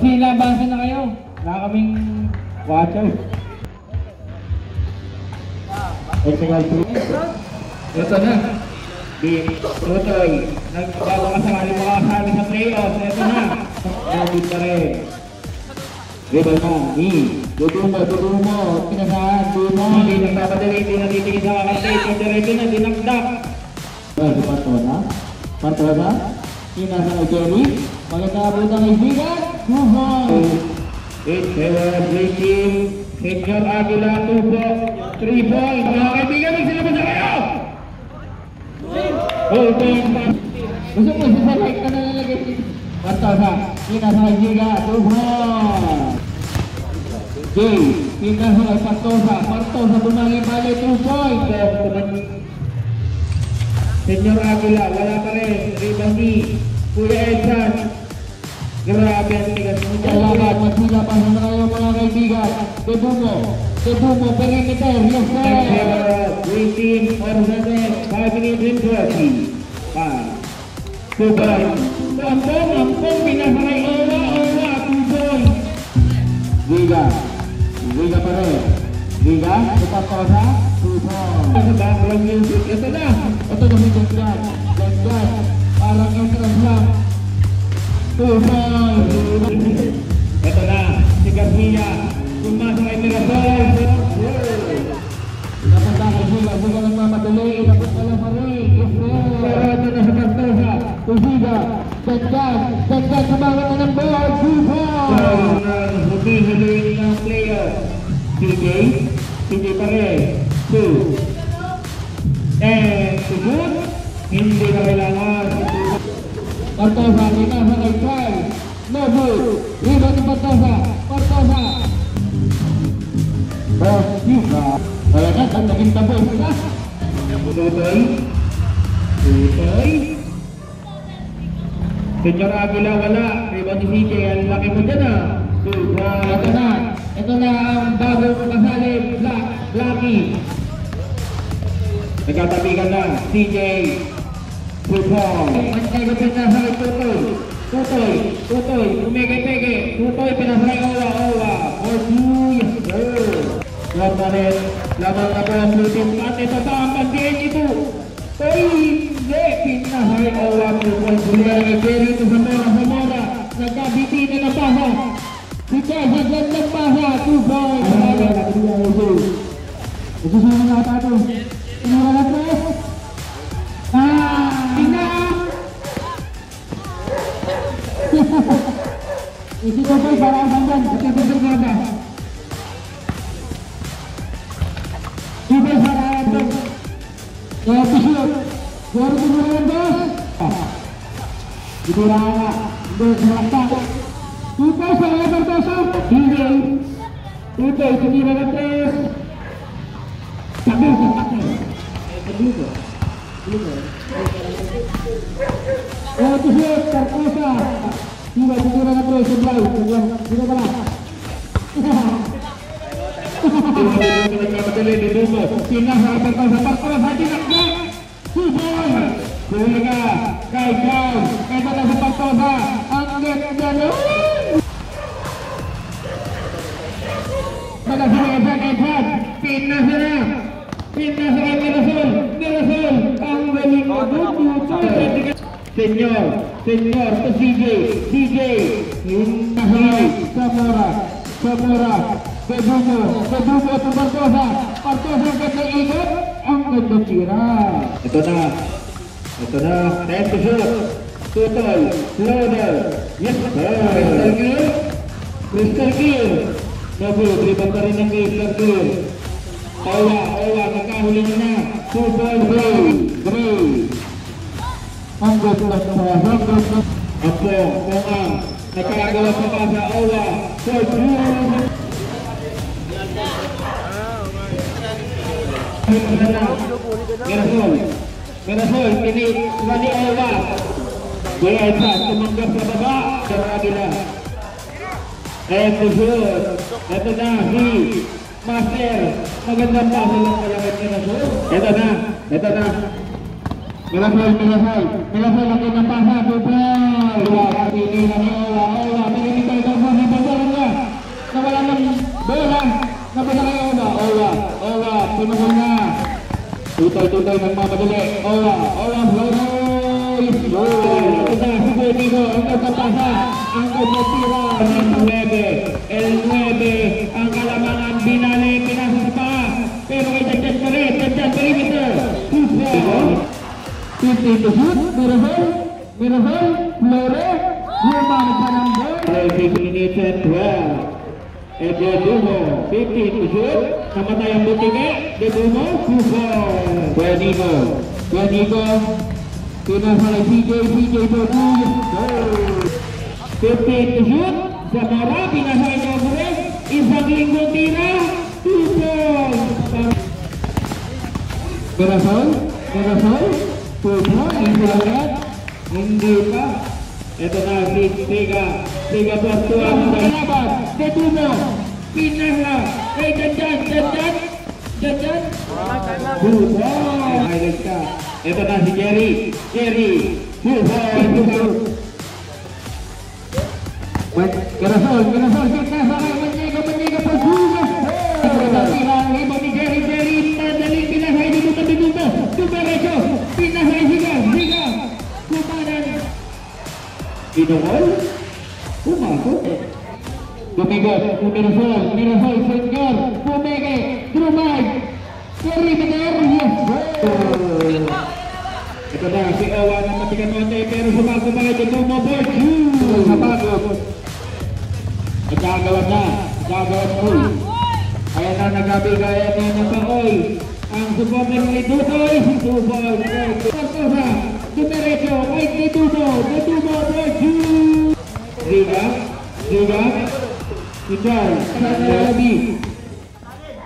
Magsilabasan na kayo. Wala kaming watcher. Technical two. Ito na. Tutoy. Nagbago ka sa kali makakasali sa playoffs. Ito na. Nagit pa rin. Ribal na. Dudumo. Pinasahan. Dumo. Hindi nagpapadali. Hindi natitigil sa kakasay. Diretso na. Dinagdak. Si Partosa. Pinasa kay Jerry. Magkakabot ang kaibigan. 2 points. It's our great team. Senior Aguila 2 points. 3 points. Mga kaibigan, magsilabas na kayo! Gusto mo sa like ka na lalagay. Partosa. Pinasa kay Giga. 2 points. Jay. Pinasa kay Partosa. Partosa bumali-bali 2 points. Senior Aguila, wala pa rin. Rebound ni Kuya Edson. Grabe ang tigas mo dyan. Salamat, magsilabasan na kayo mga kaibigan. Debumo, perimeter, yes sir. Green team, 4-7, 5 minutes in 30. 5. Subay. Ampong, pinasakay. Owa, 2 points. Giga pa rin. Giga, Partosa, 2 points. Sa background music, ito na si Denggan. Parang entrance lang. 2 points. Ito na, si Garcia. Pumasok kay Mirasol. Napanda kay Giga. Giga nagmamadali. Inabot ka lang pa rin. Pero ito na sa Partosa. Giga. Denggan sumangat na ng ball. 2 points. Huli ng player. CJ pa rin. 2. And to good. Hindi na kailangan. Partosa, pinasa kay Kyle. No good. Rebound ni Partosa. Giga. Talaga, ang naging tabos na. Tutoy. Senior Aguila, wala. Rebound ni CJ. Ang laki mo dyan ah. Ito na ang bagong kasali. Blacky. Nagkatabigan na. CJ. Tutoy. Nagkagapit na sa Tutoy. Umege-pege. Tutoy pinasakay Owa. For 2. Yes sir. Lamang na po ang blue team. At ito sa ang pag-game ito. Hindi. Pinasakay Owa. Bulihan ng Jerry ito sa Mora. Nagkabiti na napasa. Si Kesa dyan nagpasa. 2 points. Nagsusunod na ata ito. Pinura na tres. Isi ko po'y parang sandyan. Ito ganda. Ito parang sandyan. Kaya pisyo. Goro tumurahan dos. Ito lang nga. Ito sumakta. Ito sa Evertosa. Ito tumira na tres. Sabi ko. Kaya pisyo. Partosa. Tiba tumira na tres. Sino pala? Nagkamadali ni Dumo. Pinasa Partosa. Partosa tinakdak. Suboy. Sulaga. Kay Brown. Kaya na sa Partosa. Ang ganda. Magkasaga kay Brad. Pinasa na. Pinasa kay Mirasol. Ang galing mo. Senior to CJ. Yung nahalay. Samora. Kebumo to Partosa. Partosa ganda ikot. Ang ganda tira. Ito na. 10 to shoot. Total. Loader. Yes sir. Crystal Kill. Nabu. Dribble pa rin ng Crystal Kill. Owa. Nakahuli na. 2 points. Gray. Ang ganda na. Apo. Mongang. Nakagawa sa kasa. Owa. 4-2. Mirasol, pinit ni Owa. Kuya Edson, tumanggap sa baba. Senior Aguila. And to shoot. Ito na, si Master. Magandang paso lang kalawit Mirasol. Ito na. Mirasol, laki ng pasa. Bubay. Pili na ni Owa. Pinitay daw sa tuloy ng mamadali. Owa Flores. Ito na si Buenigo. Ang nagkapasa. Ang nagkatira ng 9. El 9. Ang kalamangan binali. Pinasa pa. Pero kay Dagdag pa rin. Dagdag perimeter. 50 to shoot. Mirahol. Flores. Lumang pa ng ball. 15 minutes and 12. Edyo Dumo, 15 to shoot. Namatay ang butike. De Dumo, 2-4. Buenigo. Pinasa kay CJ Bobu. 15 to shoot. Zamora, pinasa kay Jogres. Isang linggo tira. 2-4. Mirasol. 2-4. Hindi pa. Ito na si Tiga plus 2 ang kalaban. De Dumo. Pinasa kay Janjan. Highlight ka. Ito na si Jerry. 2-4. Mirasol. Pinasa kay Maniego plus 2. Ilang iba ni Jerry. Madaling pinasa kay Dumo. Dumerecho. Pinasa kay Ziga. Kumanan. Pinukol? Pumasok. Mirasol, Senyor, Pumege, Drumay, perimeter, yes! Ito na, si Owa ng Matiganonte, pero sumakumagay dito mo, board, napagod. Nagkagawan mo. Kaya na nagabigaya na ng paoy. Ang supporter ni Dutoy, si Dutoy, Partosa, Dumerecho, kay De Dumo, board, Riga, Ical, Sanarabi,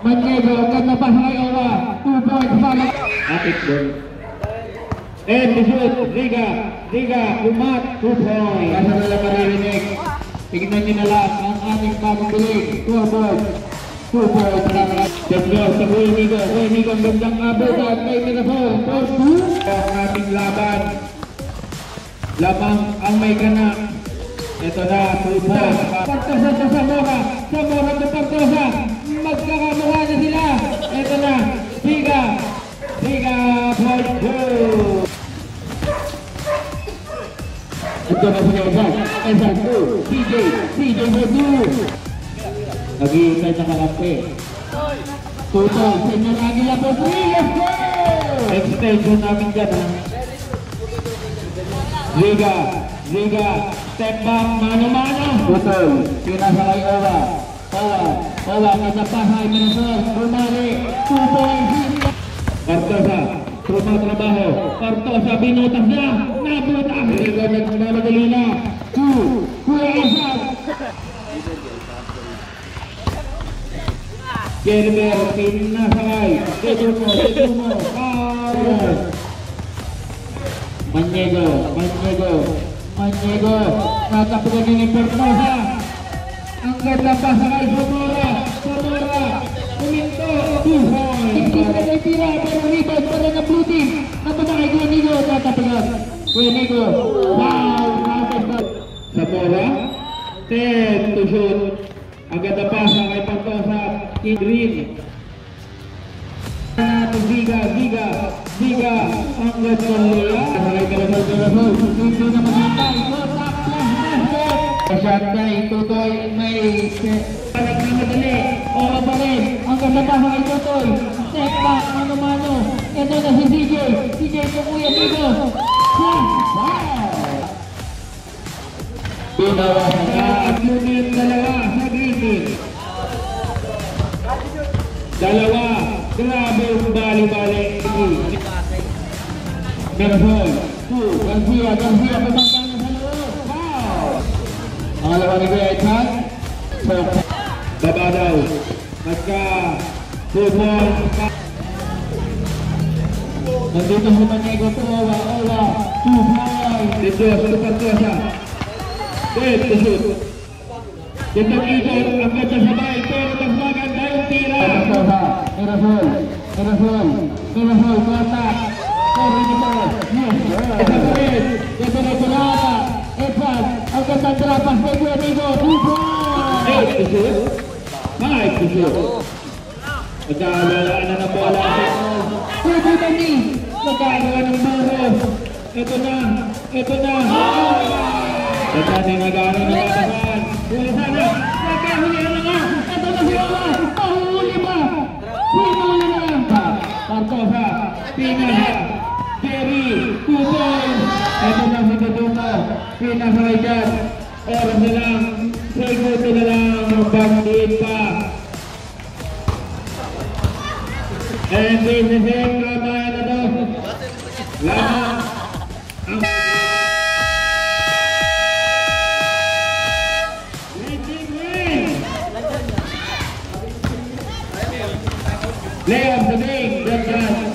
Maniego, kata pasay Owa, 2 points pala. Apit doon. And the shoot, Riga, umat, 2 points. Kasa nila maririnig. Tignan nyo na lang ang ating pamabilig. 2 points. 2 points. Senyor, sa Buenigo ang gandang abutan kay Mirasol. 4-2. Ang ating laban. Lamang ang may ganak. Ito na, 2 points. Partosa sa Zamora to Partosa. Magkakamukha na sila. Ito na, Siga, point 2. Ito na si Ezak 2, CJ Bodu. Nag-iintay na kalampi. Tutol, Senyor Aguila po 3, let's go! Extension namin dyan, ha? Riga, step back, mano-mano. Tutol, pinasakay Owa, katapahay, Mirasol, Rumari, 2 points. Partosa, trabaho. Partosa, binutas na. Nabutas. Riga, nagmamadali na. Kuya Asad. Gerber, pinasakay. De Dumo. Maniego. Natapugan ni Partosa. Ang ganda pa sakay Zamora. Kuminto. 2 points. Hindi tira, pero rebound pa rin ang blue team. Napunta kay Buenigo, tatapugan. Buenigo. Wow! Zamora. 10 to shoot. Ang ganda pa sakay Partosa. Team Green. Ziga. Ang ganda nila. Sakay Mirasol. Hindi na maghintay. Kasyantay, Tutoy, may nagmamadali, Owa pa rin, ang ganda pa kay Tutoy, step back, mano-mano, ito na si CJ po Kuya Nigo, Pinawa na at lumin dalawa sa green team. Grabe yung bali-bali. Mirasol, Garcia, pabangka na sa loob. Wow! Pangalawa ni Kuya Echan. Baba daw. Nagka-football. Nandito si Maniego to Owa. 2 points. Dito sa Partosa. Dead to shoot. Dito ikot. Ang ganda sabay. Pero mas maganda yung tira. Partosa. Mirasol. Kuwata. Perimeter. Yes. Dito na Kulata. Echan. Ang ganda trapas kay Buenigo. 2 points. 8 to shoot. 5 to shoot. Nagkalalaan na ng bola. Puputan ni. Nagkagawa ng buro. Ito na. Ito na. Ito na nagano ng katapan. Huli sana. Nagkahuli na nga. Ito na si Oma. Pahuli ba? Huli na. Partosa. Pinasa. Jerry. Kupon. Ito na si Tutumo. Pinasakay dyan. Oras na lang. Segundo na lang. Magbandiin pa. And this is it. Laban na to. Laban. Leon Sabing, Bertrand.